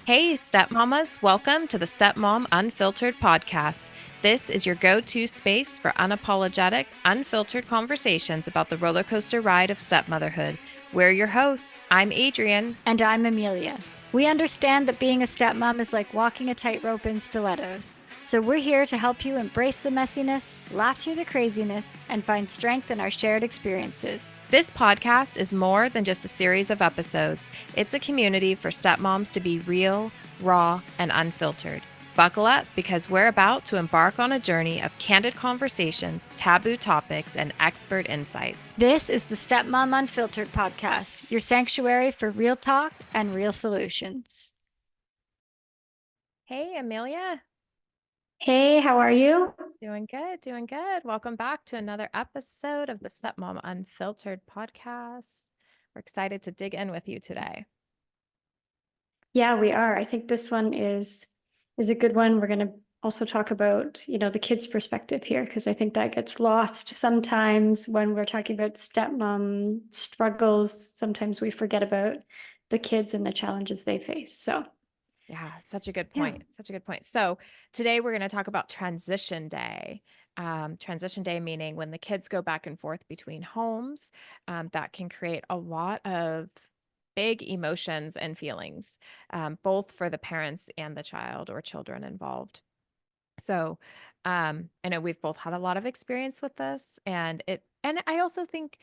Hey, stepmamas, welcome to the Stepmom Unfiltered podcast. This is your go to space for unapologetic, unfiltered conversations about the roller coaster ride of stepmotherhood. We're your hosts. I'm Adrienne. And I'm Amelia. We understand that being a stepmom is like walking a tightrope in stilettos. So we're here to help you embrace the messiness, laugh through the craziness, and find strength in our shared experiences. This podcast is more than just a series of episodes, it's a community for stepmoms to be real, raw, and unfiltered. Buckle up because we're about to embark on a journey of candid conversations, taboo topics, and expert insights. This is the Stepmom Unfiltered podcast, your sanctuary for real talk and real solutions. Hey, Amelia. Hey, how are you? Doing good, doing good. Welcome back to another episode of the Stepmom Unfiltered podcast. We're excited to dig in with you today. Yeah, we are. I think this one is a good one. We're going to also talk about, the kids' perspective here, because I think that gets lost sometimes when we're talking about stepmom struggles. Sometimes we forget about the kids and the challenges they face. So, Yeah, such a good yeah. point. Such a good point. So, today we're going to talk about transition day. Transition day meaning when the kids go back and forth between homes, that can create a lot of big emotions and feelings, both for the parents and the child or children involved. So, I know we've both had a lot of experience with this, and I also think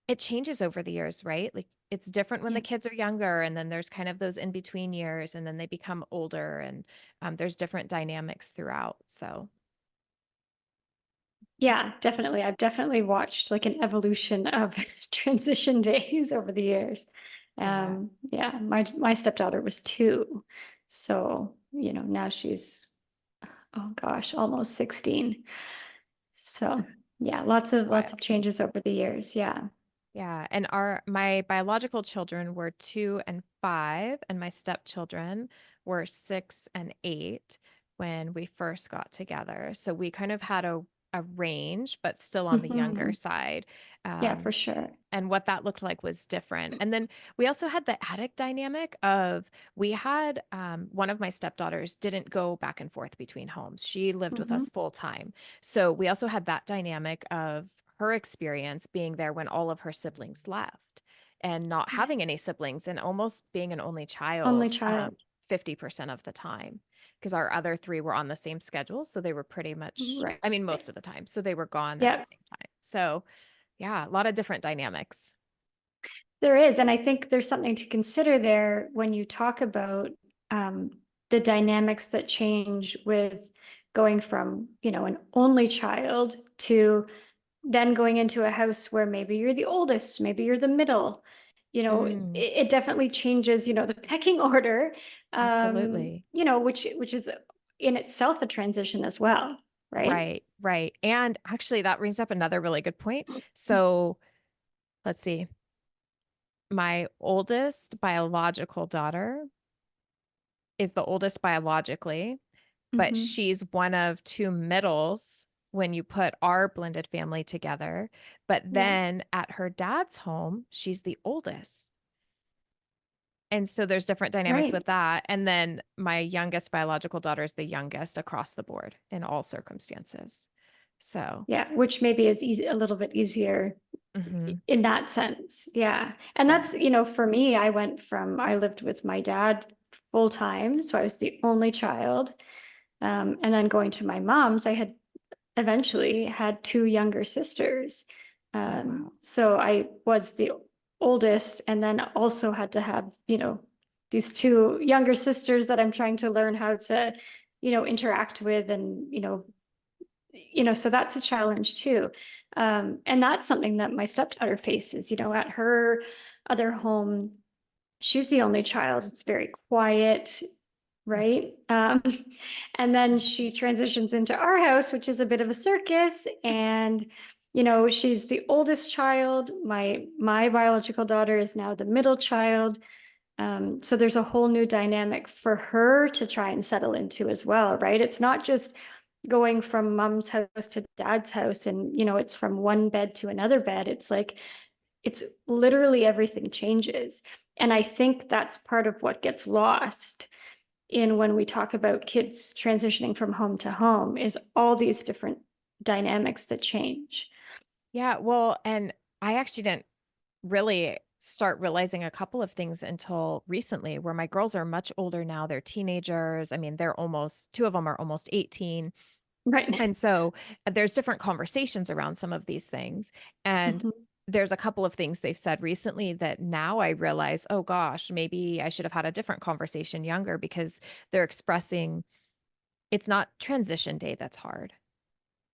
it changes over the years, right? Like it's different when Yeah. the kids are younger, and then there's kind of those in between years, and then they become older, and there's different dynamics throughout. So, Yeah, definitely. I've definitely watched like an evolution of transition days over the years. yeah, Yeah, my stepdaughter was 2. So, now she's, oh gosh, almost 16. So, yeah, lots wild. of changes over the years. Yeah. Yeah, and my biological children were 2 and 5, and my stepchildren were 6 and 8 when we first got together. So we kind of had a range, but still on the younger Mhm. side. Yeah, for Um, sure. and what that looked like was different. And then we also had the attic dynamic of we had one of my stepdaughters didn't go back and forth between homes. She lived with Hmm. us full time. So we also had that dynamic of her experience being there when all of her siblings left and not having any Yes. siblings and almost being an only Only child child. 50% of the time because our other three were on the same schedule. So they were pretty much, Right. I mean, most of the time. So they were gone at the Yeah. same time. So, yeah, a lot of different dynamics. There is, and I think there's something to consider there when you talk about um, the dynamics that change with going from, an only child to then going into a house where maybe you're the oldest, maybe you're the middle. Mm, It definitely changes, the pecking order, absolutely. which is in itself a transition as well, right? Right, right. And actually, that brings up another really good point. So let's see. My oldest biological daughter is the oldest biologically, but Hmm. she's one of two middles when you put our blended family together. But Yeah, then at her dad's home, she's the oldest. And so there's different dynamics right. with that. And then my youngest biological daughter is the youngest across the board in all circumstances. So, Yeah, which maybe is easy, a little bit easier mhm, in that sense. Yeah. And yeah. that's, for me, I lived with my dad full time. So I was the only child. And then going to my mom's, I had eventually had 2 younger sisters. Oh, wow. So I was the oldest and then also had to have, these 2 younger sisters that I'm trying to learn how to, interact with and, so that's a challenge too. And that's something that my stepdaughter faces, at her other home. She's the only child. It's very quiet, right? And then she transitions into our house, which is a bit of a circus. And, she's the oldest child. My biological daughter is now the middle child. So there's a whole new dynamic for her to try and settle into as well, right? It's not just going from mom's house to dad's house and, it's from one bed to another bed. It's like, it's literally everything changes. And I think that's part of what gets lost in when we talk about kids transitioning from home to home is all these different dynamics that change. Yeah, well, and I actually didn't really start realizing a couple of things until recently, where my girls are much older now. They're teenagers. I mean, they're almost, two of them are almost 18. Right. And so there's different conversations around some of these things. And Mhm. there's a couple of things they've said recently that now I realize, oh gosh, maybe I should have had a different conversation younger, because they're expressing it's not transition day that's hard.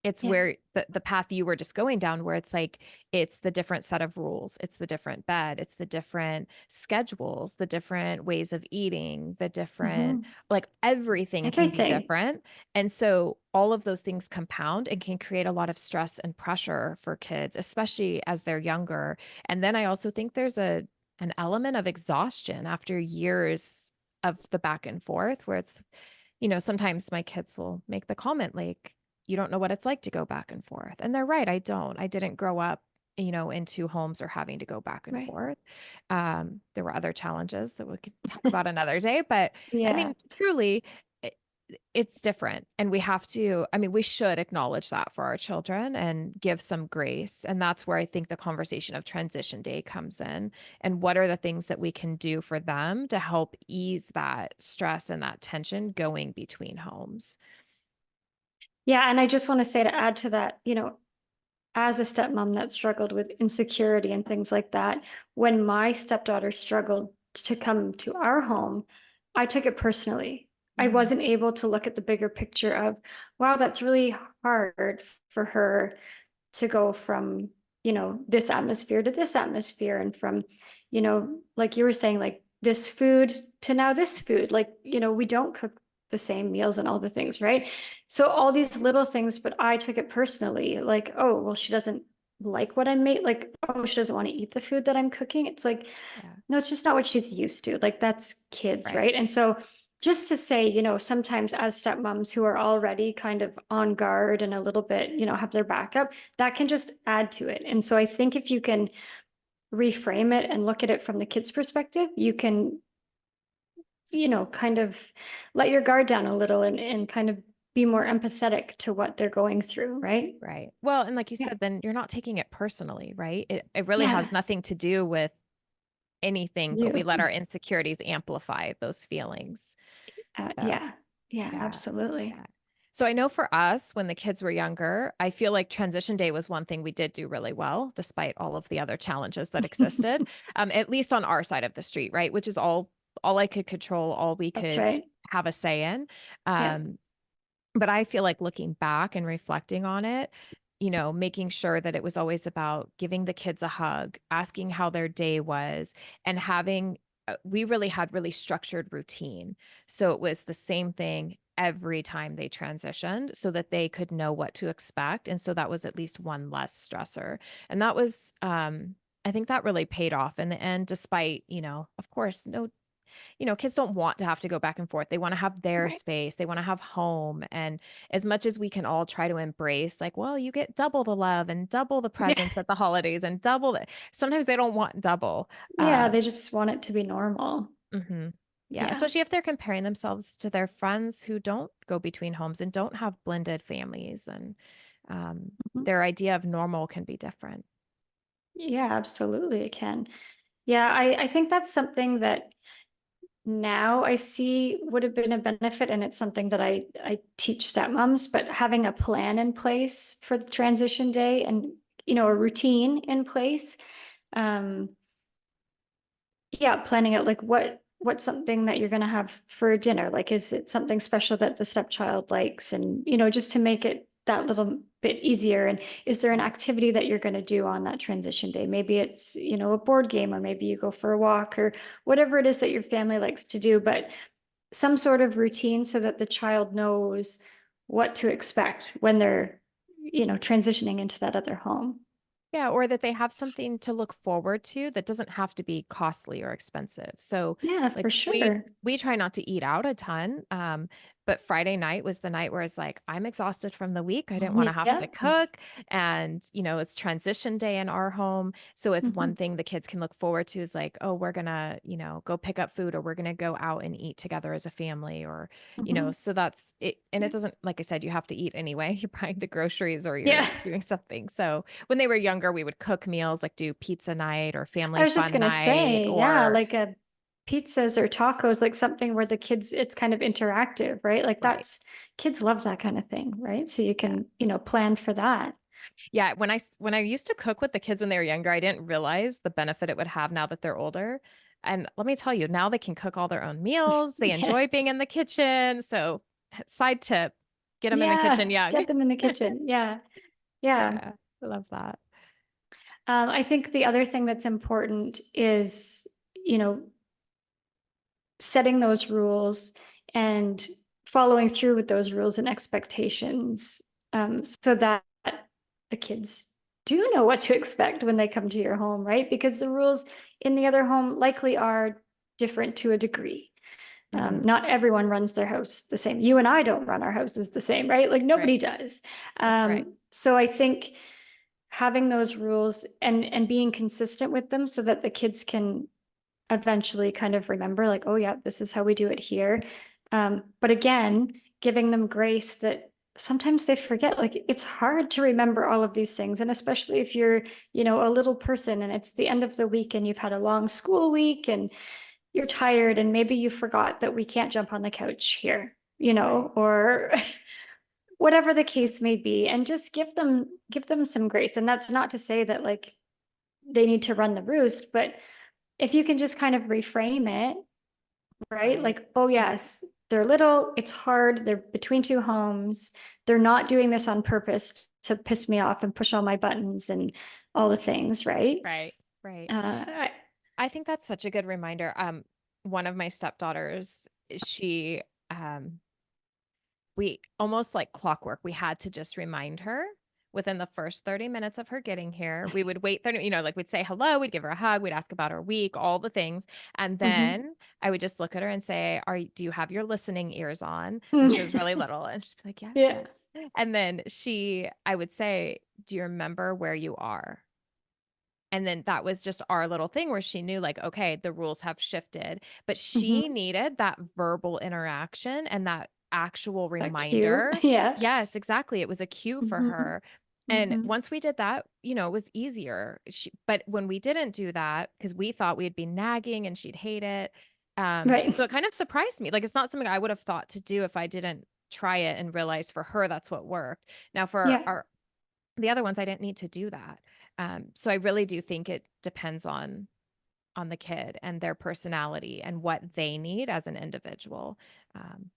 It's Yeah. where the path you were just going down, where it's like, it's the different set of rules, it's the different bed, it's the different schedules, the different ways of eating, the different, Mhm. like, everything can be Everything. different, and so all of those things compound and can create a lot of stress and pressure for kids, especially as they're younger, and then I also think there's an element of exhaustion after years of the back and forth, where it's, sometimes my kids will make the comment like, "You don't know what it's like to go back and forth." And they're right, I don't. I didn't grow up, in 2 homes or having to go back and Right. forth. There were other challenges that we could talk about another day, but I Yeah. mean, truly, it's different, and we have to, I mean, we should acknowledge that for our children and give some grace, and that's where I think the conversation of transition day comes in, and what are the things that we can do for them to help ease that stress and that tension going between homes. Yeah, and I just wanna say, to add to that, as a stepmom that struggled with insecurity and things like that, when my stepdaughter struggled to come to our home, I took it personally. I Mhm. wasn't able to look at the bigger picture of, wow, that's really hard for her to go from, this atmosphere to this atmosphere, and from, like you were saying, like this food to now this food. Like, we don't cook the same meals and all the things, right? So all these little things, but I took it personally, like, oh, well, she doesn't like what I made. Like, oh, she doesn't want to eat the food that I'm cooking. It's like, Yeah, no, it's just not what she's used to. Like, that's kids, right. right? And so just to say, sometimes as stepmoms who are already kind of on guard and a little bit, have their back up, that can just add to it. And so I think if you can reframe it and look at it from the kids' perspective, you can, kind of let your guard down a little, and kind of be more empathetic to what they're going through, right? Right. Well, and like you Yeah. said, then you're not taking it personally, right? It really has Yeah. nothing to do with anything, but we You. let our insecurities amplify those feelings. So, Yeah. Yeah, yeah. absolutely. Yeah. So I know for us, when the kids were younger, I feel like transition day was one thing we did do really well, despite all of the other challenges that existed. At least on our side of the street, right? Which is all I could control, all we That's could right. have a say in. Yep. Um, But I feel like looking back and reflecting on it, making sure that it was always about giving the kids a hug, asking how their day was, and having we really had really structured routine. So it was the same thing every time they transitioned, so that they could know what to expect. And so that was at least one less stressor. And that was I think that really paid off in the end, despite, of course, no, kids don't want to have to go back and forth. They wanna have their Right. space, they wanna have home, and as much as we can all try to embrace, like, well, you get double the love and double the Yeah. presents at the holidays and double the sometimes they don't want double. Yeah, Uh they just want it to be normal. mhm. Yeah, Yeah. especially if they're comparing themselves to their friends who don't go between homes and don't have blended families, and, Mhm. their idea of normal can be different. Yeah, absolutely, it can. Yeah, I think that's something that now I see would have been a benefit, and it's something that I teach stepmoms, but having a plan in place for the transition day, and, a routine in place. Um, Yeah, planning out like what's something that you're gonna have for dinner? Like, is it something special that the stepchild likes? And, just to make it that little bit easier. And is there an Right. activity that you're gonna do on that transition day? Maybe it's, a board game, or maybe you go for a walk, or whatever it is that your family likes to do, but some sort of routine so that the child knows what to expect when they're, transitioning into that other home. Yeah, or that they have something to look forward to that doesn't have to be costly or expensive. So, Yeah, like, for we sure. we try not to eat out a ton, But Friday night was the night where it's like, I'm exhausted from the week. I didn't want to have to Yeah. cook. And, it's transition day in our home. So it's one Mhm. thing the kids can look forward to is like, oh, we're going to, go pick up food or we're going to go out and eat together as a family or, Mhm. so that's it. And Yeah. it doesn't, like I said, you have to eat anyway. You're buying the groceries or Yeah. you're doing something. So when they were younger, we would cook meals, like do pizza night or I family was just fun gonna night say, yeah, or, like a pizzas or tacos, like something where the kids, it's kind of interactive, right? Like right. that's kids love that kind of thing, right? So you Yeah. can, plan for that. Yeah, when I used to cook with the kids when they were younger, I didn't realize the benefit it would have now that they're older. And let me tell you, now they can cook all their own meals. They enjoy being Yes. in the kitchen. So, side tip, get them in the Yeah. kitchen young. Get them in the kitchen. Yeah. Yeah. Yeah, I love that. I think the other thing that's important is, you know, setting those rules and following through with those rules and expectations, so that the kids do know what to expect when they come to your home, right? Because the rules in the other home likely are different to a degree. Mhm. Not everyone runs their house the same. You and I don't run our houses the same, right? Like That's right. nobody does. That's right. So I think having those rules and being consistent with them so that the kids can eventually kind of remember like, oh yeah, this is how we do it here. But again, giving them grace that sometimes they forget, like it's hard to remember all of these things. And especially if you're, a little person and it's the end of the week and you've had a long school week and you're tired and maybe you forgot that we can't jump on the couch here, Right. or whatever the case may be. And just give them some grace. And that's not to say that like they need to run the roost, but if you can just kind of reframe it, right? Right. Like, oh, yes, they're little, it's hard, they're between two homes, they're not doing this on purpose to piss me off and push all my buttons and all the things, right? Right. Right. Uh, I think that's such a good reminder. One of my stepdaughters, she um we almost like clockwork, we had to just remind her within the first 30 minutes of her getting here. We would wait 30, like we'd say hello, we'd give her a hug, we'd ask about her week, all the things. And mhm. then I would just look at her and say, do you have your listening ears on? When she was Mm. really little. And she'd be like, yes, yes. Yes. And then I would say, do you remember where you are? And then that was just our little thing where she knew like, okay, the rules have shifted, but she Mhm. needed that verbal interaction and that actual That cue. reminder. Yeah. Yes, exactly. It was a cue for Mhm. her. And Mhm. once we did that, it was easier. But when we didn't do that, because we thought we'd be nagging and she'd hate it. Right. So it kind of surprised me. Like it's not something I would have thought to do if I didn't try it and realize for her that's what worked. Now for Yeah. our the other ones, I didn't need to do that. So I really do think it depends on the kid and their personality and what they need as an individual.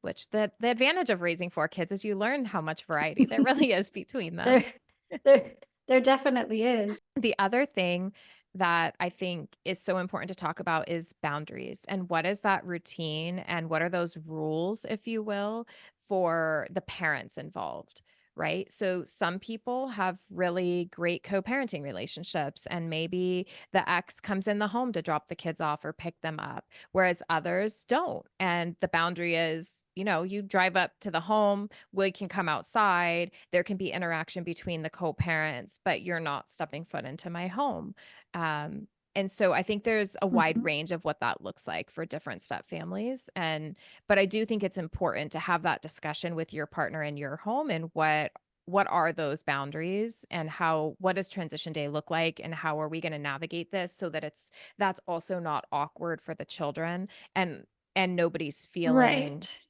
Which the advantage of raising 4 kids is you learn how much variety there really is between them. There there there definitely is. The other thing that I think is so important to talk about is boundaries and what is that routine and what are those rules, if you will, for the parents involved, right? So some people have really great co-parenting relationships and maybe the ex comes in the home to drop the kids off or pick them up, whereas others don't. And the boundary is, you drive up to the home, we can come outside, there can be interaction between the co-parents, but you're not stepping foot into my home. And so I think there's a wide Mhm. range of what that looks like for different step families. But I do think it's important to have that discussion with your partner in your home and what are those boundaries and what does transition day look like and how are we going to navigate this so that that's also not awkward for the children and nobody's feeling, Right.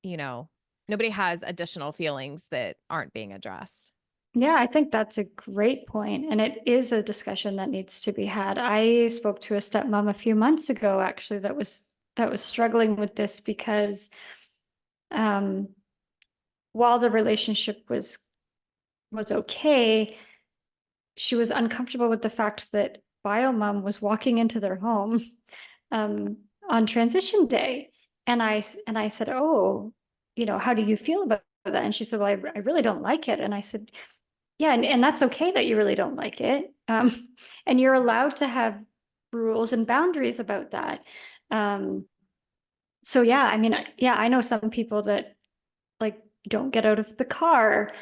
you know, nobody has additional feelings that aren't being addressed. Yeah, I think that's a great point, and it is a discussion that needs to be had. I spoke to a stepmom a few months ago, actually, that was struggling with this because um, while the relationship was okay, she was uncomfortable with the fact that bio mom was walking into their home um, on transition day, and I said, "Oh, how do you feel about that?" And she said, "Well, I really don't like it." And I said, yeah, and that's okay that you really don't like it. And you're allowed to have rules and boundaries about that. Um, so yeah, I mean, yeah, I know some people that don't get out of the car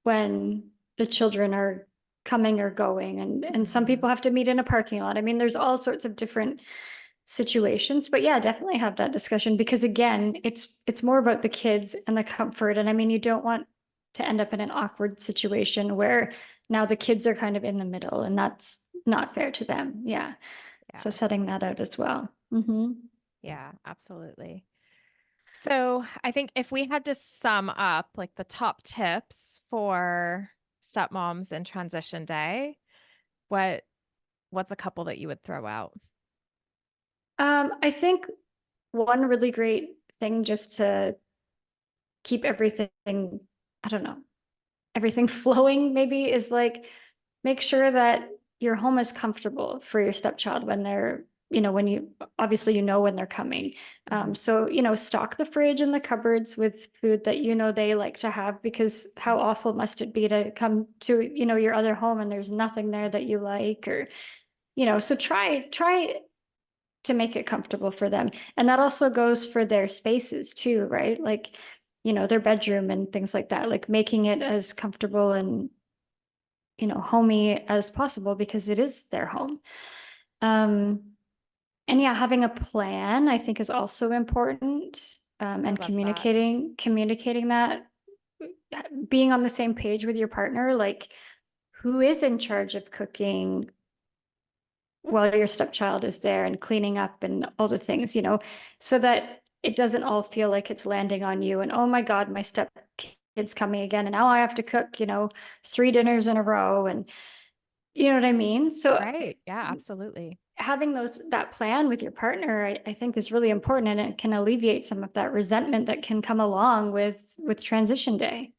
when the children are coming or going, and some Mhm. people have to meet in a parking lot. I mean, there's all sorts of different situations, but yeah, definitely have that discussion, because again, it's more about the kids and the comfort. And I mean, you don't want to end up in an awkward situation where now the kids are kind of in the middle, and that's not fair to them. Yeah. So Yeah. setting that out as well. Hmm. Yeah, absolutely. So I think if we had to sum up like the top tips for stepmoms and transition day, what what's a couple that you would throw out? I think one really great thing just to keep everything, I don't know, everything flowing maybe, is like, make sure that your home is comfortable for your stepchild when they're, when you obviously, when they're coming. Mhm. So, stock the fridge and the cupboards with food that they like to have, because how awful must it be to come to, your other home and there's nothing there that you like, or, so try to make it comfortable for them. And that also goes for their spaces too, right? Like, their bedroom and things like that, like making it as comfortable and, homey as possible, because it is their home. Um, and yeah, having a plan, I think, is also important. I And love that. communicating that, being on the same page with your partner, like, who is in charge of cooking while your stepchild is there, and cleaning up and all the things, so that it doesn't all feel like it's landing on you. And oh my God, my step kid's coming again. And now I have to cook, 3 dinners in a row. And you know what I mean? So Right. Yeah, absolutely. having that plan with your partner, I think, is really important, and it can alleviate some of that resentment that can come along with transition day.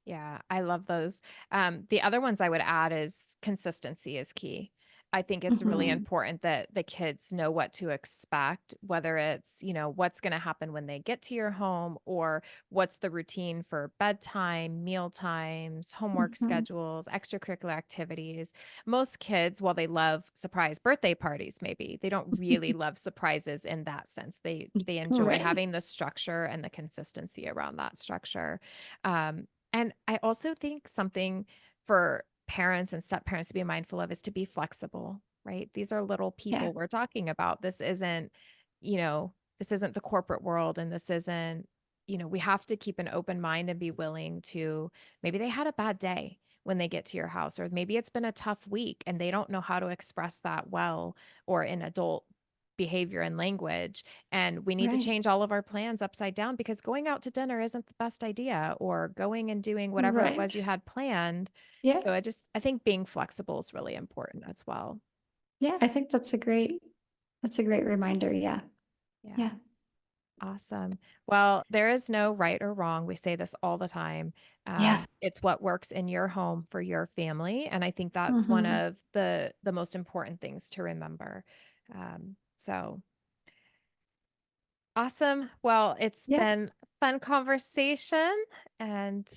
Yeah, I love those. The other ones I would add is consistency is key. I think it's really Hmm. important that the kids know what to expect, whether it's, what's going to happen when they get to your home or what's the routine for bedtime, meal times, homework Hmm. schedules, extracurricular activities. Most kids, while they love surprise birthday parties, maybe they don't really love surprises in that sense. They enjoy Right. having the structure and the consistency around that structure. And I also think something for parents and step parents to be mindful of is to be flexible, right? These are little Yeah. people we're talking about. This isn't the corporate world, and this isn't, we have to keep an open mind and be willing to, maybe they had a bad day when they get to your house, or maybe it's been a tough week and they don't know how to express that well or in adult behavior and language. And we need to Right. change all of our plans upside down because going out to dinner isn't the best idea, or going and doing whatever it was you Right. had planned. Yeah. So I think being flexible is really important as well. Yeah. I think that's a great reminder. Yeah. Yeah. Yeah. Awesome. Well, there is no right or wrong. We say this all the time. Yeah. It's what works in your home for your family, and I think that's one Hmm. of the most important things to remember. So awesome. Well, it's Yeah. been a fun conversation, and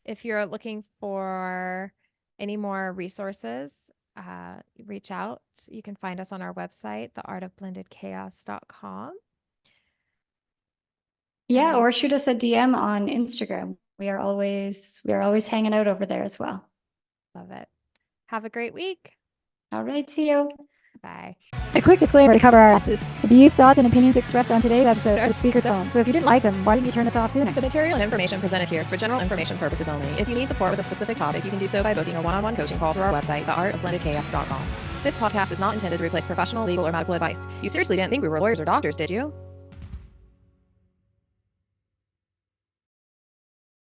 if you're looking for any more resources, reach out. You can find us on our website, theartofblendedchaos.com. Yeah. And Or shoot us a DM on Instagram. We are always hanging out over there as well. love it. Have a great week. All right. See you. Bye. A quick disclaimer to cover our asses. The views, thoughts, and opinions expressed on today's episode are the speaker's own. So if you didn't like them, why didn't you turn us off sooner? The material and information presented here is for general information purposes only. If you need support with a specific topic, you can do so by booking a one-on-one coaching call through our website, theartofblendedchaos.com. This podcast is not intended to replace professional, legal, or medical advice. You seriously didn't think we were lawyers or doctors, did you?